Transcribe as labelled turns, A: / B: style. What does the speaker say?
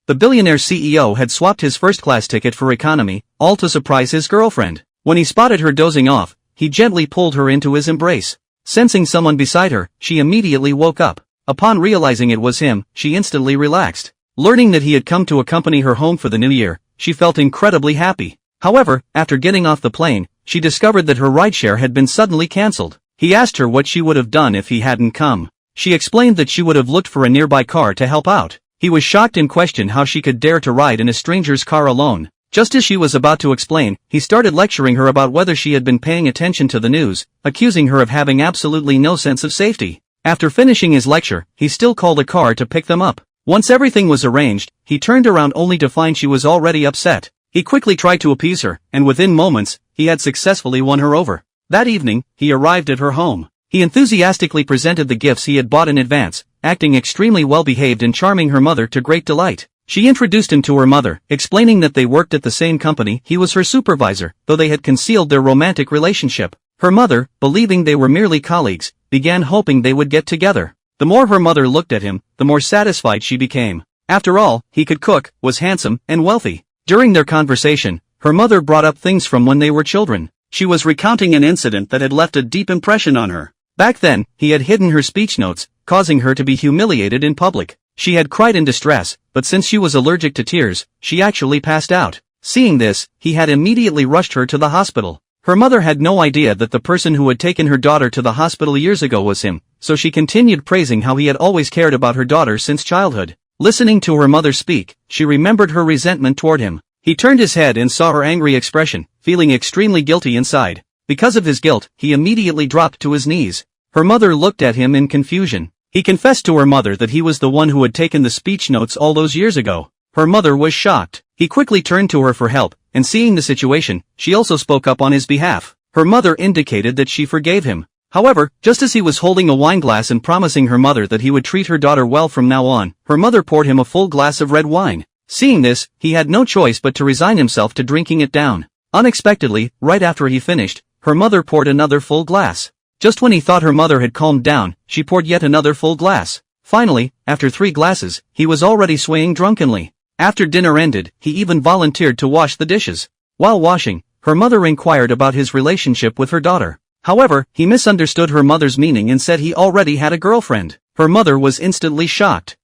A: The billionaire CEO had swapped his first-class ticket for economy, all to surprise his girlfriend. When he spotted her dozing off, he gently pulled her into his embrace. Sensing someone beside her, she immediately woke up. Upon realizing it was him, she instantly relaxed. Learning that he had come to accompany her home for the new year, she felt incredibly happy. However, after getting off the plane, she discovered that her rideshare had been suddenly cancelled. He asked her what she would have done if he hadn't come. She explained that she would have looked for a nearby car to help out. He was shocked and questioned how she could dare to ride in a stranger's car alone. Just as she was about to explain, he started lecturing her about whether she had been paying attention to the news, accusing her of having absolutely no sense of safety. After finishing his lecture, he still called a car to pick them up. Once everything was arranged, he turned around only to find she was already upset. He quickly tried to appease her, and within moments, he had successfully won her over. That evening, he arrived at her home. He enthusiastically presented the gifts he had bought in advance, acting extremely well-behaved and charming her mother to great delight. She introduced him to her mother, explaining that they worked at the same company. He was her supervisor, though they had concealed their romantic relationship. Her mother, believing they were merely colleagues, began hoping they would get together. The more her mother looked at him, the more satisfied she became. After all, he could cook, was handsome, and wealthy. During their conversation, her mother brought up things from when they were children. She was recounting an incident that had left a deep impression on her. Back then, he had hidden her speech notes, causing her to be humiliated in public. She had cried in distress, but since she was allergic to tears, she actually passed out. Seeing this, he had immediately rushed her to the hospital. Her mother had no idea that the person who had taken her daughter to the hospital years ago was him, so she continued praising how he had always cared about her daughter since childhood. Listening to her mother speak, she remembered her resentment toward him. He turned his head and saw her angry expression, feeling extremely guilty inside. Because of his guilt, he immediately dropped to his knees. Her mother looked at him in confusion. He confessed to her mother that he was the one who had taken the speech notes all those years ago. Her mother was shocked. He quickly turned to her for help, and seeing the situation, she also spoke up on his behalf. Her mother indicated that she forgave him. However, just as he was holding a wine glass and promising her mother that he would treat her daughter well from now on, her mother poured him a full glass of red wine. Seeing this, he had no choice but to resign himself to drinking it down. Unexpectedly, right after he finished, her mother poured another full glass. Just when he thought her mother had calmed down, she poured yet another full glass. Finally, after 3 glasses, he was already swaying drunkenly. After dinner ended, he even volunteered to wash the dishes. While washing, her mother inquired about his relationship with her daughter. However, he misunderstood her mother's meaning and said he already had a girlfriend. Her mother was instantly shocked.